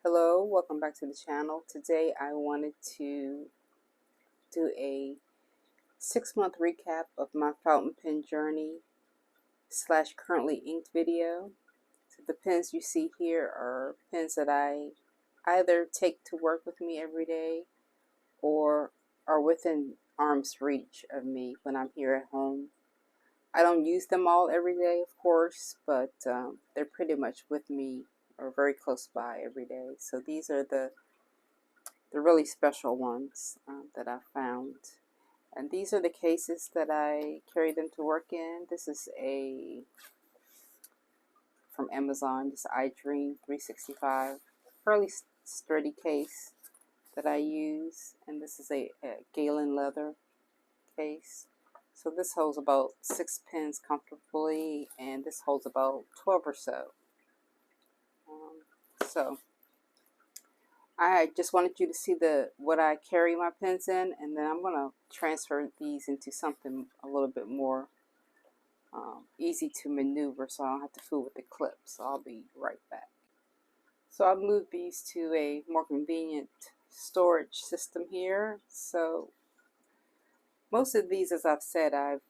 Hello, welcome back to the channel. Today I wanted to do a 6-month recap of my fountain pen journey / currently inked video. So the pens you see here are pens that I either take to work with me every day or are within arm's reach of me when I'm here at home. I don't use them all every day, of course, but they're pretty much with me or very close by every day. So these are the really special ones that I found. And these are the cases that I carry them to work in. This is from Amazon, this iDream 365, fairly sturdy case that I use. And this is a Galen leather case. So this holds about 6 pens comfortably, and this holds about 12 or so. So I just wanted you to see what I carry my pens in, and then I'm going to transfer these into something a little bit more easy to maneuver so I don't have to fool with the clips. So I'll be right back. So I've moved these to a more convenient storage system here. So most of these, as I've said, I've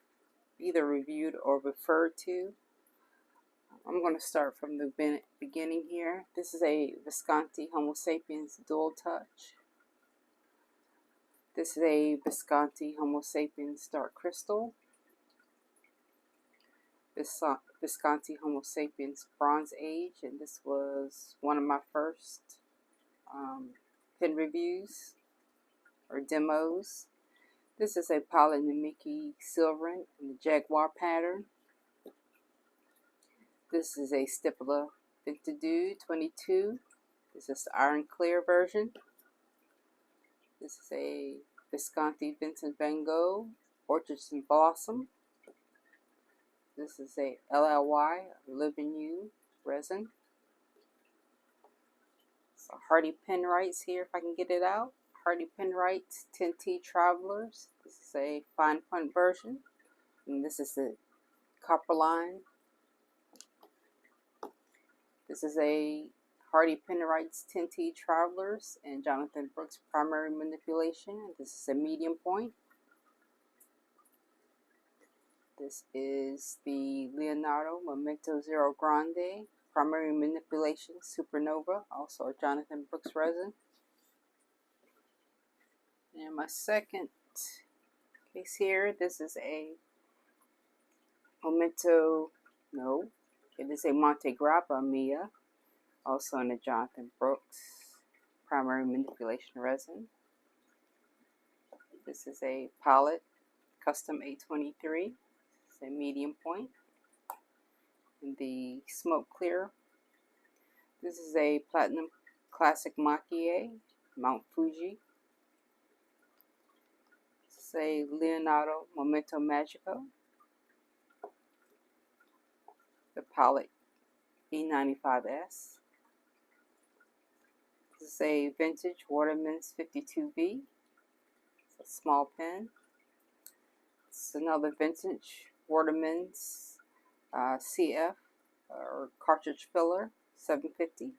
either reviewed or referred to. I'm going to start from the beginning here. This is a Visconti Homo sapiens dual touch. This is a Visconti Homo sapiens dark crystal. Visconti Homo sapiens bronze age, and this was one of my first pen reviews or demos. This is a Pilot Namiki Silverin in the Jaguar pattern. This is a Stipula Vintage 22. This is the Iron Clear version. This is a Visconti Vincent Van Gogh Orchids and Blossom. This is a LLY Live in You resin. So Hardy Penwrights here, if I can get it out. Hardy Penwrights 10T Travelers. This is a fine point version. And this is the copper line. This is a Hardy Penwrights 10T Travelers and Jonathan Brooks primary manipulation. This is a medium point. This is the Leonardo Memento Zero Grande primary manipulation supernova, also a Jonathan Brooks resin. And my second case here, this is a it is a Monte Grappa Mia, also in the Jonathan Brooks primary manipulation resin. This is a Pilot Custom 823. It's a medium point. In the Smoke Clear, this is a Platinum Classic Maki Mount Fuji. This is a Leonardo Momento Magico. The Pilot E95S. This is a vintage Waterman's 52V. It's a small pen. This is another vintage Waterman's CF or cartridge filler 750.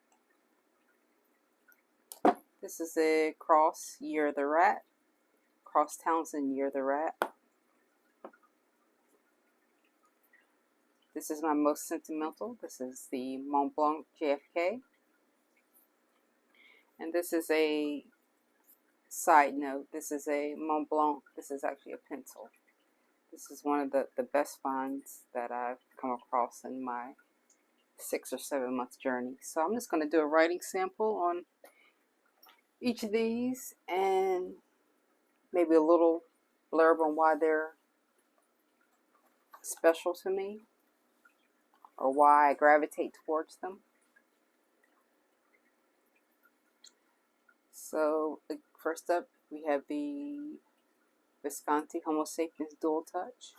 This is a Cross Year of the Rat. Cross Townsend Year of the Rat. This is my most sentimental. This is the Mont Blanc JFK. And this is a side note. This is a Mont Blanc. This is actually a pencil. This is one of the best finds that I've come across in my 6 or 7 month journey. So I'm just going to do a writing sample on each of these and maybe a little blurb on why they're special to me or why I gravitate towards them. So first up we have the Visconti Homo sapiens dual touch.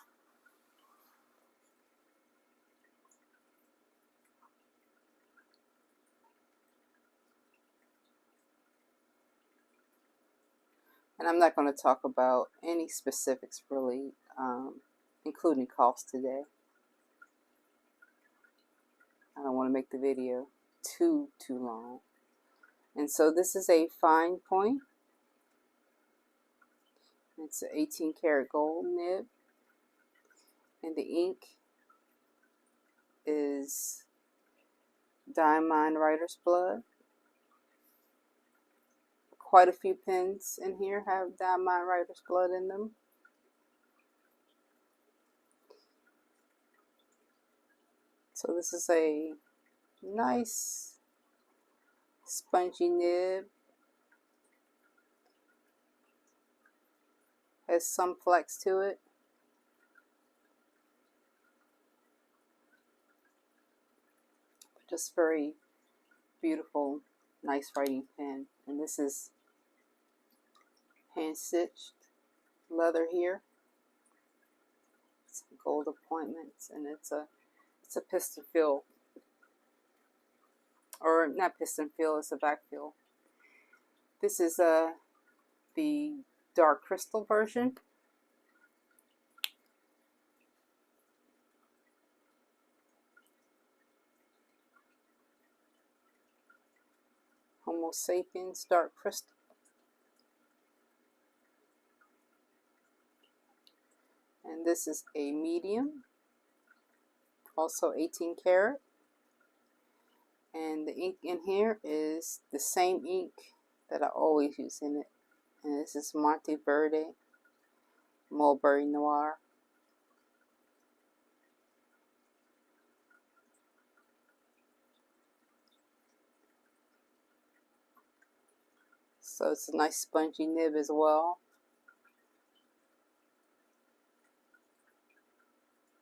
And I'm not going to talk about any specifics really, including cost today. I don't want to make the video too long. And so this is a fine point. It's an 18 karat gold nib. And the ink is Diamond Writer's Blood. Quite a few pens in here have Diamond Writer's Blood in them. So this is a nice spongy nib. Has some flex to it. Just very beautiful, nice writing pen. And this is hand stitched leather here. It's gold appointments, and it's a piston fill, or not piston fill, it's a back fill. This is the dark crystal version. Homo sapiens dark crystal. And this is a medium, also 18 karat. And the ink in here is the same ink that I always use in it. And this is Monteverde Mulberry Noir. So it's a nice spongy nib as well.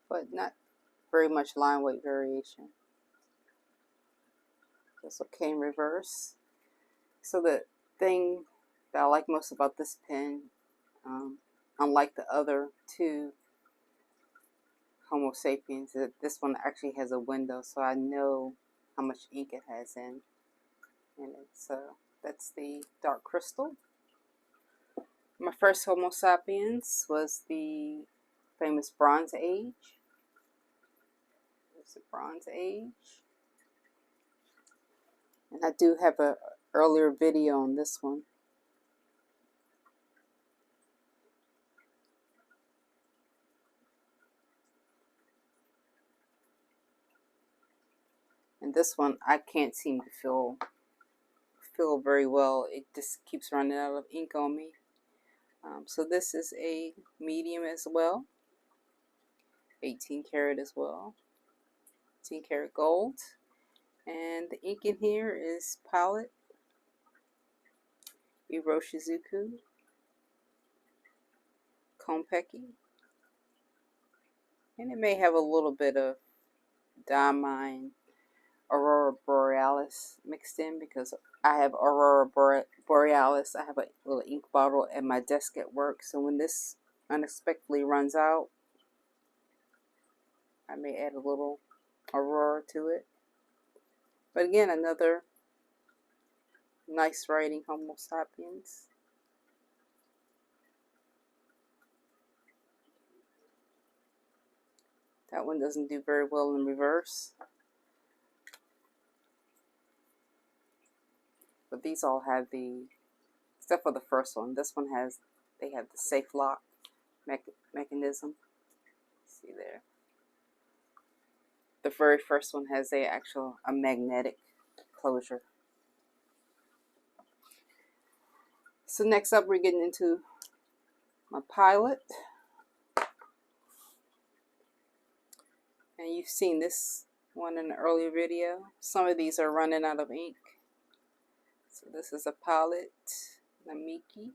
But not very much line weight variation. This okay in reverse. So the thing that I like most about this pen, unlike the other two Homo sapiens, that this one actually has a window, so I know how much ink it has in it. So that's the dark crystal. My first Homo sapiens was the famous Bronze Age. There's the Bronze Age. And I do have an earlier video on this one. And this one I can't seem to fill very well. It just keeps running out of ink on me. So this is a medium as well. 18 karat as well. 18 karat gold. And the ink in here is Palette Iroshizuku Konpeki. And it may have a little bit of Diamond Aurora Borealis mixed in, because I have Aurora Borealis. I have a little ink bottle at my desk at work, so when this unexpectedly runs out, I may add a little Aurora to it. But again, another nice writing Homo sapiens. That one doesn't do very well in reverse. But these all have the, except for the first one, this one has, they have the safe lock mechanism. See there. The very first one has a magnetic closure. So next up, we're getting into my Pilot. And you've seen this one in an earlier video. Some of these are running out of ink. So this is a Pilot Namiki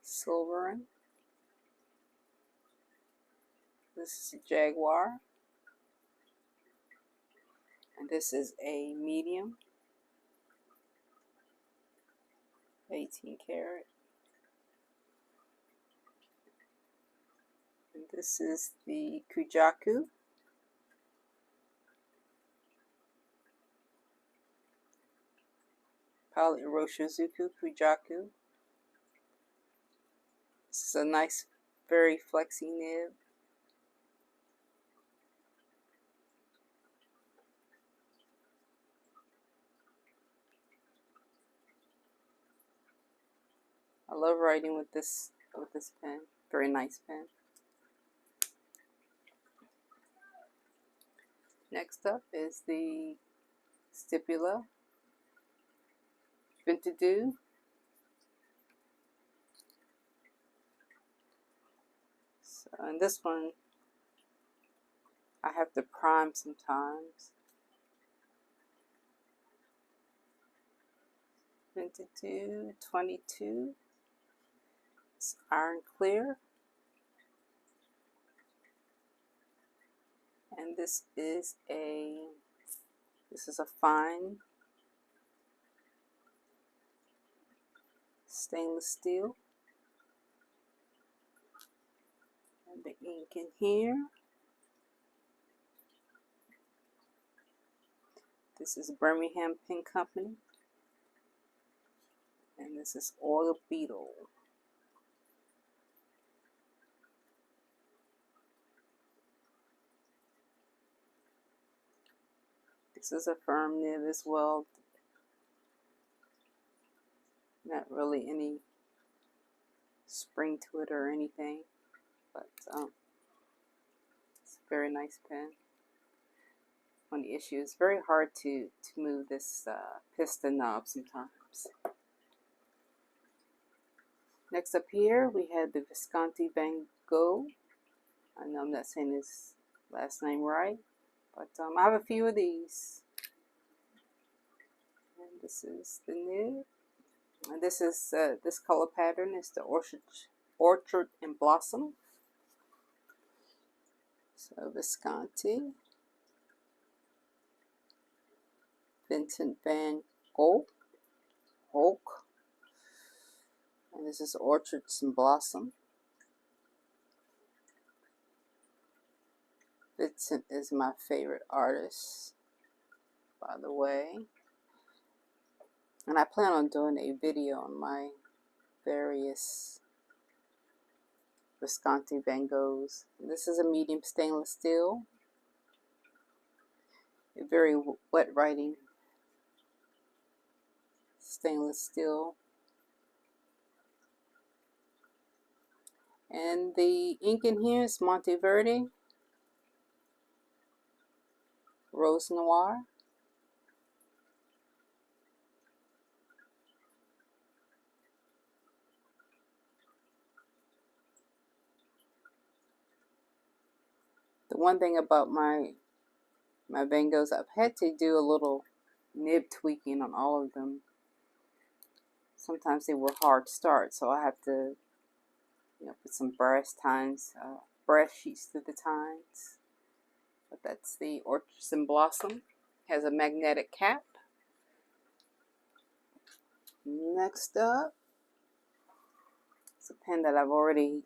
Silverin. This is a Jaguar. And this is a medium, 18 karat. And this is the Kujaku. Palette Iroshizuku Kujaku. This is a nice, very flexy nib. I love writing with this pen. Very nice pen. Next up is the Stipula Vintage. So, and this one I have to prime sometimes. Vintage 22. It's iron clear. And this is a fine stainless steel. And the ink in here. This is Birmingham Pen Company. And this is Oil Beetle. This is a firm nib as well. Not really any spring to it or anything, but it's a very nice pen. On the issue, it's very hard to move this piston knob sometimes. Next up here, we have the Visconti Van Gogh. I know I'm not saying his last name right, but I have a few of these. And this is the nib. And this is this color pattern is the Orchard and Blossom. So Visconti, Vincent Van Gogh, and this is Orchards and Blossom. Vincent is my favorite artist, by the way. And I plan on doing a video on my various Visconti Van Goghs. This is a medium stainless steel. A very wet writing stainless steel. And the ink in here is Monteverde Rose Noir. The one thing about my Van Goghs, I've had to do a little nib tweaking on all of them. Sometimes they were hard to start, so I have to, put some brass sheets through the tines. But that's the Orchards and Blossom. Has a magnetic cap. Next up, it's a pen that I've already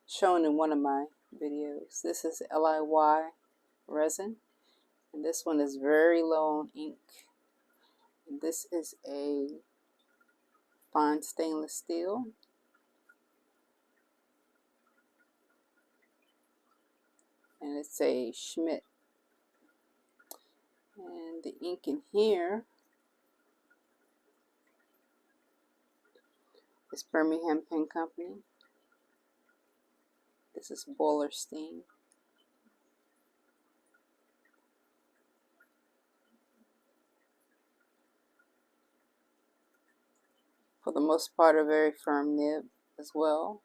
shown in one of my videos. This is LIY Resin, and this one is very low on ink. And this is a fine stainless steel. And it's a Schmidt. And the ink in here is Birmingham Pen Company. This is Bollerstein. For the most part, a very firm nib as well.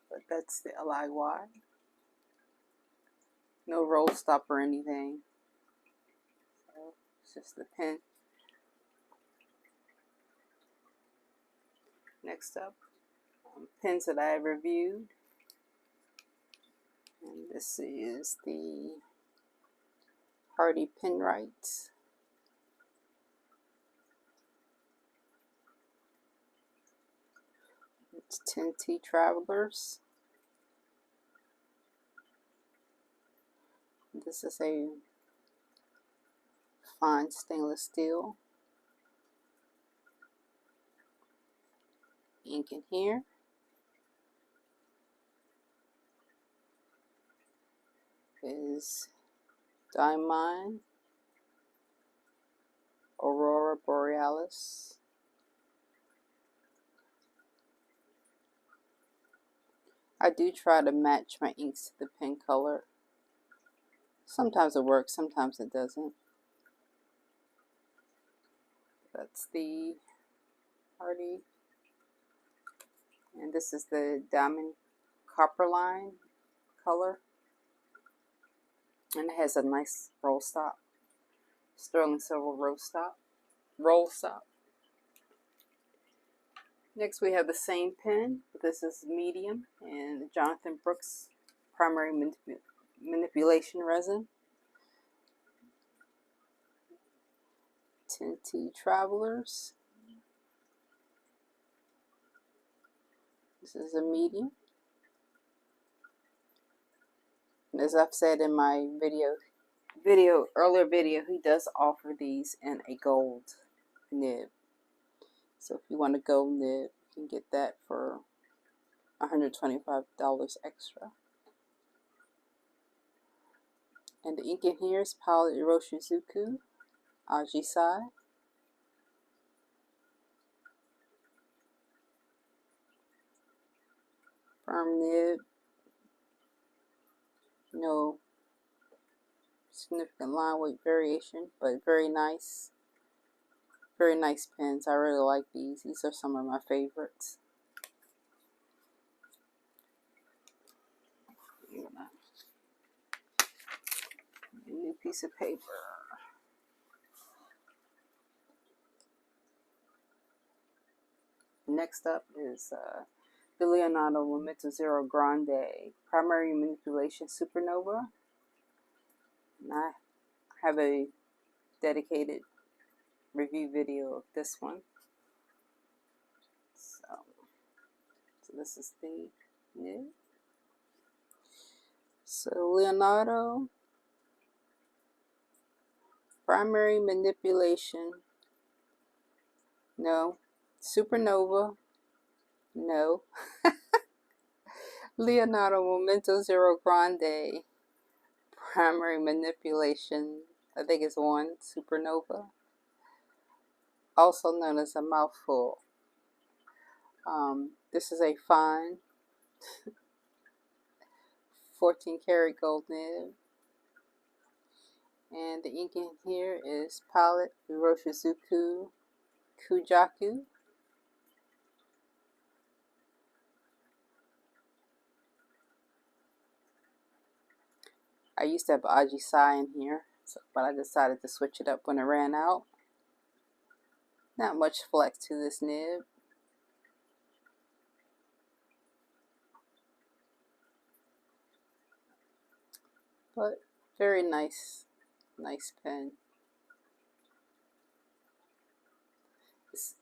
But that's the LIY. No roll stop or anything. So it's just the pen. Next up, pens that I reviewed. And this is the Hardy Penwright. It's 10T Travelers. This is a fine stainless steel. Ink in here. Is Diamond Aurora Borealis. I do try to match my inks to the pen color. Sometimes it works, sometimes it doesn't. That's the Hardy. And this is the Diamond Copper Line color. And it has a nice roll stop. Sterling silver roll stop. Next we have the same pen, but this is medium, and Jonathan Brooks primary manipulation resin. Tinty Travelers. This is a medium. And as I've said in my earlier video, he does offer these in a gold nib. So if you want a gold nib, you can get that for $125 extra. And the ink in here is Pilot Iroshizuku Ajisai. Firm nib. No significant line weight variation, but very nice. Very nice pens. I really like these. These are some of my favorites. A new piece of paper. Next up is the Leonardo Momento Zero Grande Primary Manipulation Supernova. And I have a dedicated review video of this one. So this is the nib. So Leonardo Primary Manipulation, no. Supernova, no. Leonardo Momento Zero Grande Primary Manipulation, I think it's one, Supernova, also known as a mouthful. This is a fine 14 karat gold nib. And the ink in here is Pilot Iroshizuku Kujaku. I used to have Ajisai in here, but I decided to switch it up when it ran out. Not much flex to this nib. But very nice pen.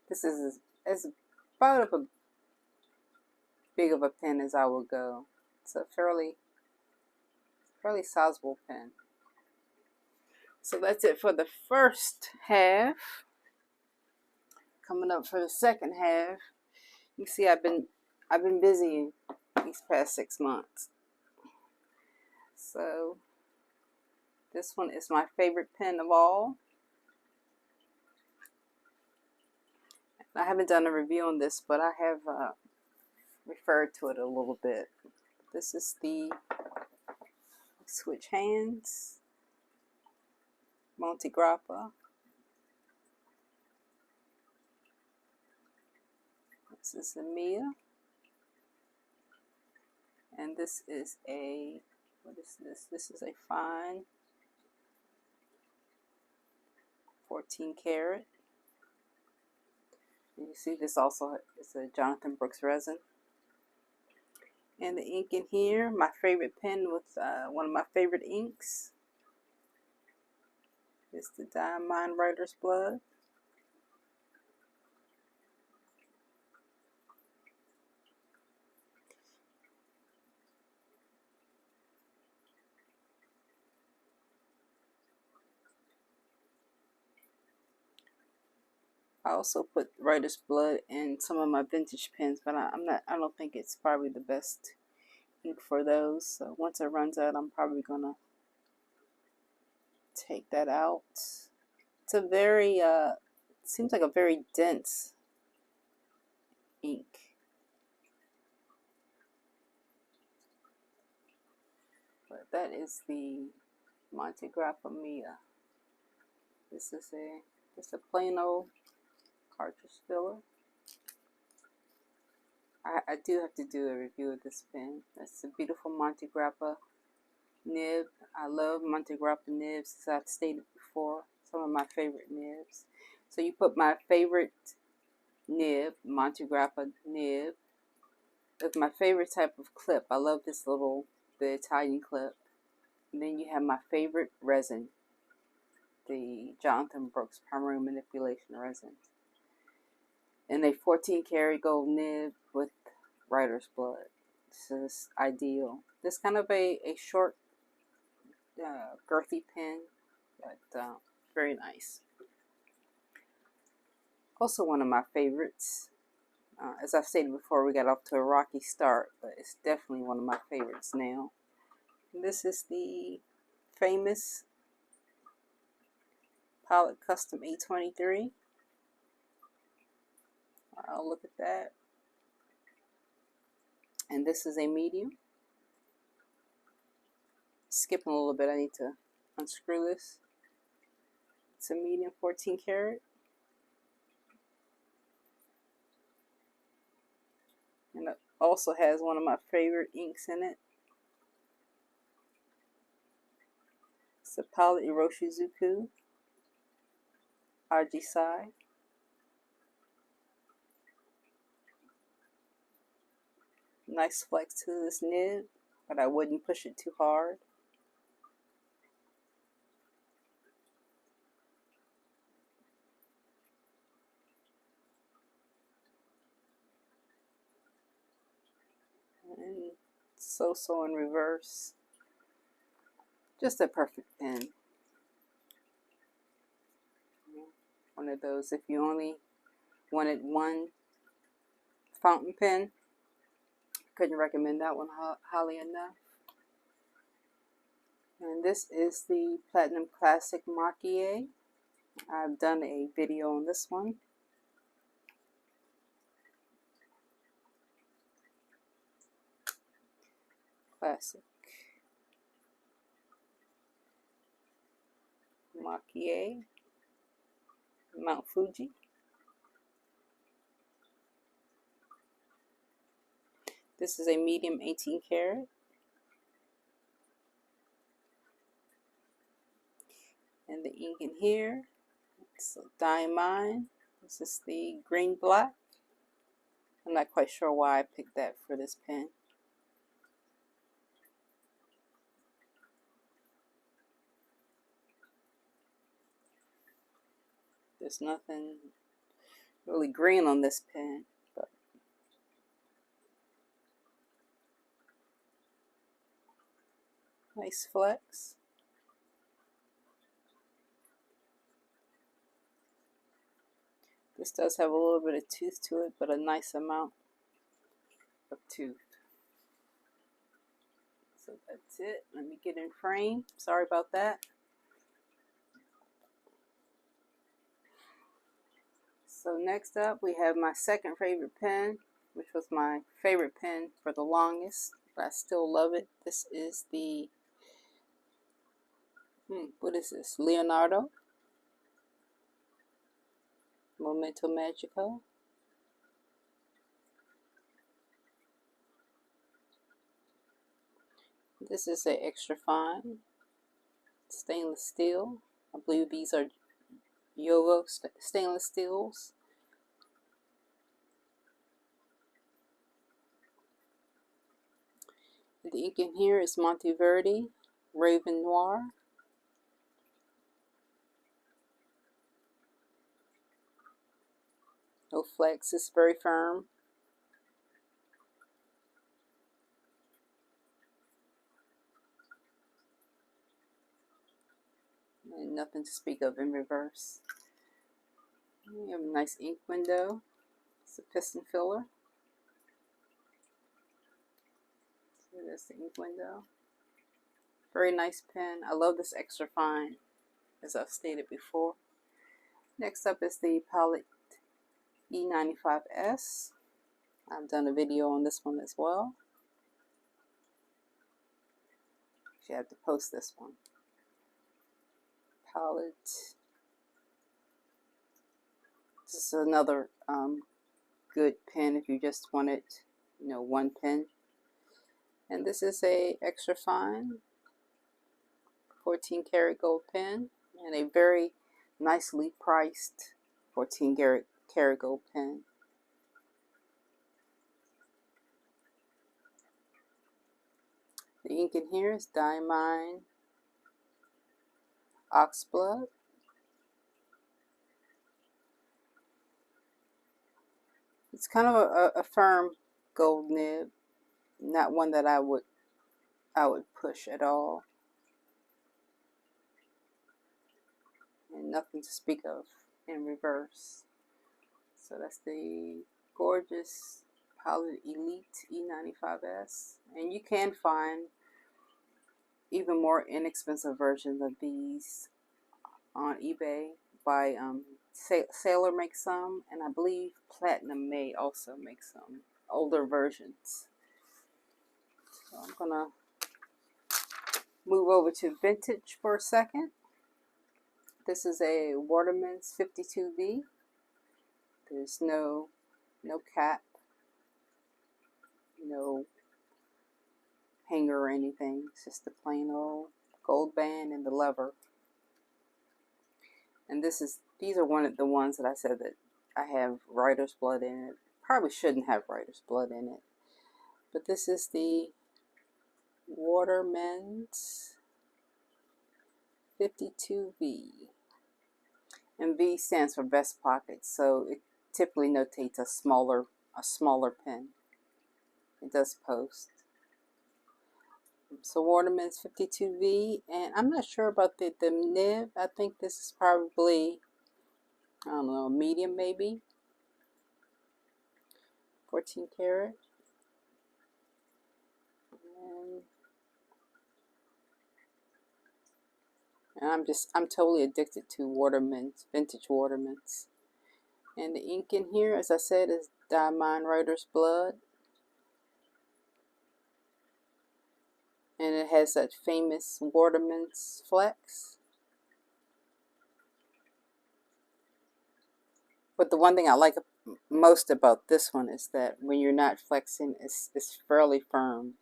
This is as about a big of a pen as I will go. It's a fairly sizable pen. So that's it for the first half. Coming up for the second half, you see I've been busy these past 6 months. So this one is my favorite pen of all. I haven't done a review on this, but I have referred to it a little bit. This is the Switch Hands Montegrappa. This is the Mia. And this is a, what is this? This is a fine 14 karat. And you see this also is a Jonathan Brooks resin. And the ink in here, my favorite pen with one of my favorite inks is the Diamond Writer's Blood. I also put Writer's Blood in some of my vintage pens, but I don't think it's probably the best ink for those. So once it runs out, I'm probably gonna take that out, It's a very, seems like a very dense ink. But that is the Monte Grappa Mia. This is just a plain old cartridge filler. I do have to do a review of this pen. That's a beautiful Monte Grappa nib. I love Monte Grappa nibs, as I've stated before. Some of my favorite nibs. So you put my favorite nib, Monte Grappa nib. That's my favorite type of clip. I love this little, the Italian clip. And then you have my favorite resin, the Jonathan Brooks primary manipulation resin. And a 14 karat gold nib with writer's blood. This is ideal. This kind of a short, girthy pen, but very nice. Also one of my favorites. As I've stated before, we got off to a rocky start, but it's definitely one of my favorites now. And this is the famous Pilot Custom 823. I'll look at that. And this is a medium. Skipping a little bit, I need to unscrew this. It's a medium 14 karat. And it also has one of my favorite inks in it. It's a Pilot Iroshizuku Ajisai. Nice flex to this nib, but I wouldn't push it too hard. And so in reverse. Just a perfect pen. One of those, if you only wanted one fountain pen, couldn't recommend that one highly enough. And this is the Platinum Classic Mach-E. I've done a video on this one. Classic Mach-E, Mount Fuji. This is a medium 18 karat. And the ink in here, it's a diamine. This is the green black. I'm not quite sure why I picked that for this pen. There's nothing really green on this pen, but nice flex. This does have a little bit of tooth to it, but a nice amount of tooth. So that's it. Let me get in frame. Sorry about that. So next up, we have my second favorite pen, which was my favorite pen for the longest, but I still love it. This is the, what is this? Leonardo Momento Magico. This is a extra fine stainless steel. I believe these are Yogo stainless steels. The ink in here is Monteverdi Raven Noir. No flex, it's very firm. And nothing to speak of in reverse. We have a nice ink window. It's a piston filler. So that's the ink window. Very nice pen. I love this extra fine, as I've stated before. Next up is the palette E95S. I've done a video on this one as well. You have to post this one. Palette. This is another good pen if you just wanted, one pen. And this is a extra fine 14 karat gold pen, and a very nicely priced 14 karat gold pen. The ink in here is Diamine Oxblood. It's kind of a firm gold nib, not one that I would push at all, and nothing to speak of in reverse. So that's the gorgeous Palette Elite E95S, and you can find even more inexpensive versions of these on eBay. By Sailor makes some, and I believe Platinum may also make some older versions. So I'm gonna move over to vintage for a second. This is a Waterman's 52V. There's no cap, no hanger or anything. It's just a plain old gold band and the lever. And these are one of the ones that I said that I have writer's blood in it. Probably shouldn't have writer's blood in it. But this is the Waterman's 52V. And V stands for vest pocket, so it typically notates a smaller pen. It does post. So Waterman's 52V, and I'm not sure about the nib. I think this is probably, I don't know, medium maybe. 14 karat. And I'm totally addicted to Waterman's, vintage Waterman's. And the ink in here, as I said, is Diamine Writer's Blood. And it has that famous Waterman's flex. But the one thing I like most about this one is that when you're not flexing, it's fairly firm.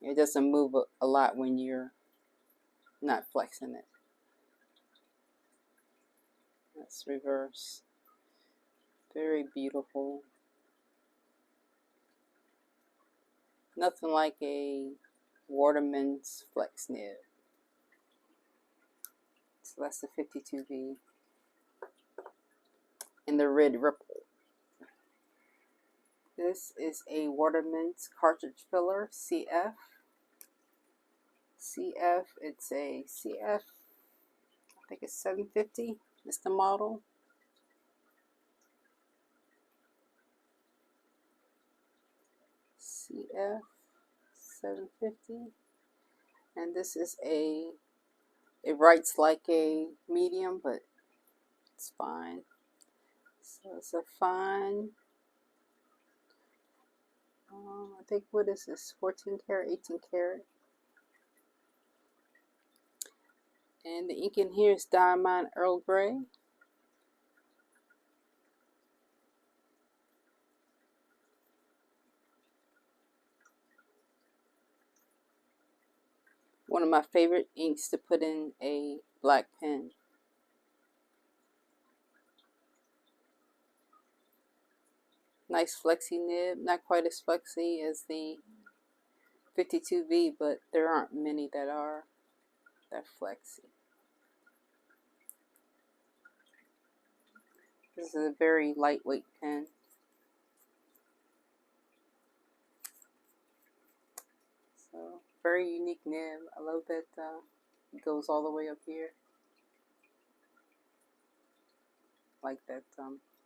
It doesn't move a lot when you're not flexing it. Let's reverse. Very beautiful. Nothing like a Waterman's flex nib. So that's the 52V. And the red ripple. This is a Waterman's cartridge filler, CF. CF, it's a CF, I think it's 750, is the model. CF 750. And this is it writes like a medium, but it's fine. So it's a fine, I think, what is this, 14 karat, 18 karat. And the ink in here is Diamine Earl Grey. One of my favorite inks to put in a black pen. Nice flexy nib, not quite as flexy as the 52V, but there aren't many that are that flexy. This is a very lightweight pen. So, very unique nib. I love that it goes all the way up here. Like that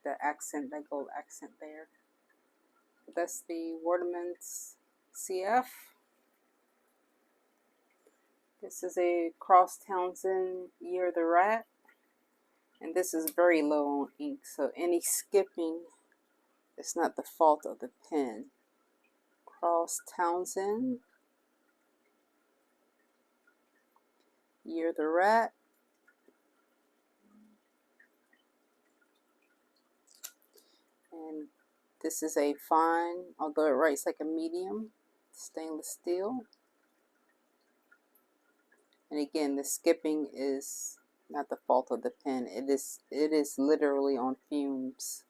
that accent, that gold accent there. But that's the Waterman's CF. This is a Cross Townsend Year of the Rat. And this is very low on ink, so any skipping is not the fault of the pen. Cross Townsend, Year the Rat, and this is a fine, although it writes like a medium, stainless steel. And again, the skipping is not the fault of the pen. It is literally on fumes.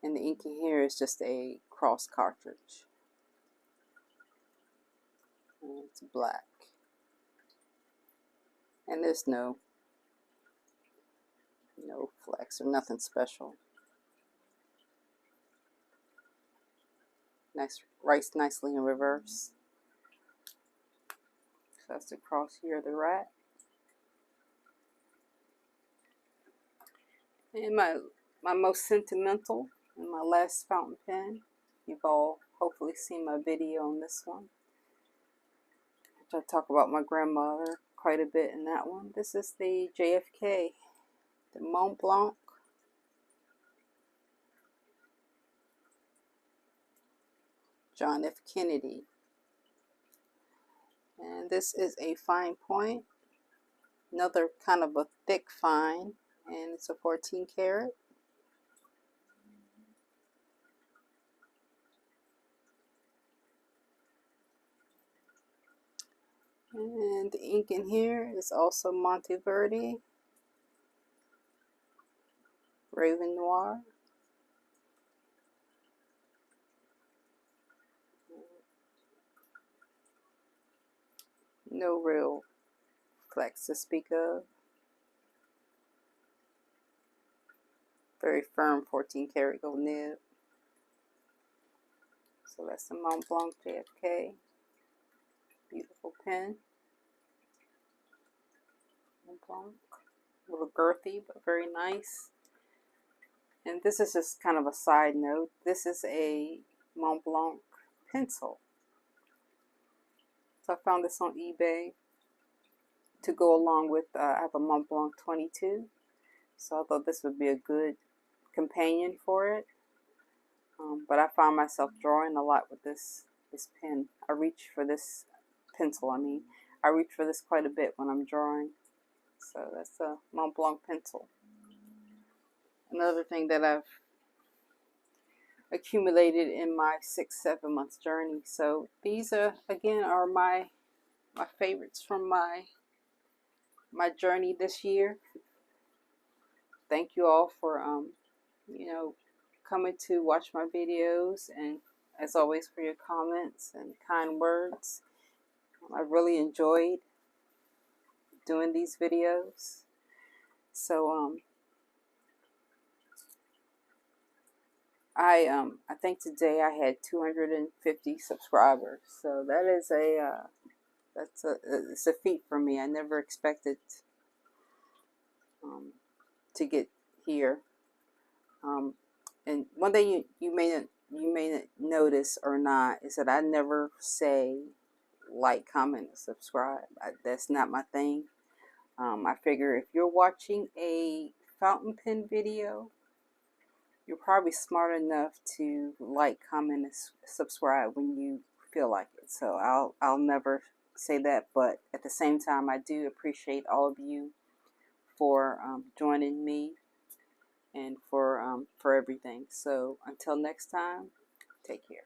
And the ink in here is just a cross cartridge. And it's black. And there's no flex or nothing special. Nice, writes nicely in reverse. So that's the cross here, the rat. And my most sentimental and my last fountain pen. You've all hopefully seen my video on this one. I talk about my grandmother quite a bit in that one. This is the JFK, the Mont Blanc. John F. Kennedy. And this is a fine point. Another kind of a thick fine. And it's a 14 karat. And the ink in here is also Monteverde, Raven Noir. No real flex to speak of. Very firm 14 karat gold nib. So that's the Mont Blanc JFK. Beautiful pen. Mont Blanc. A little girthy, but very nice. And this is just kind of a side note. This is a Mont Blanc pencil. So I found this on eBay to go along with, I have a Mont Blanc 22. So I thought this would be a good companion for it. But I found myself drawing a lot with this pen. I reach for this pencil, I reach for this quite a bit when I'm drawing. So that's a Mont Blanc pencil. Another thing that I've accumulated in my 6-7 months journey. So these are my favorites from my journey this year. Thank you all for coming to watch my videos, and as always for your comments and kind words. I really enjoyed doing these videos. So I think today I had 250 subscribers. So that is it's a feat for me. I never expected to get here. And one thing you may not notice or not is that I never say like, comment, and subscribe. That's not my thing. I figure if you're watching a fountain pen video, you're probably smart enough to like, comment, and subscribe when you feel like it. So I'll never say that, but at the same time, I do appreciate all of you for joining me and for everything. So until next time, take care.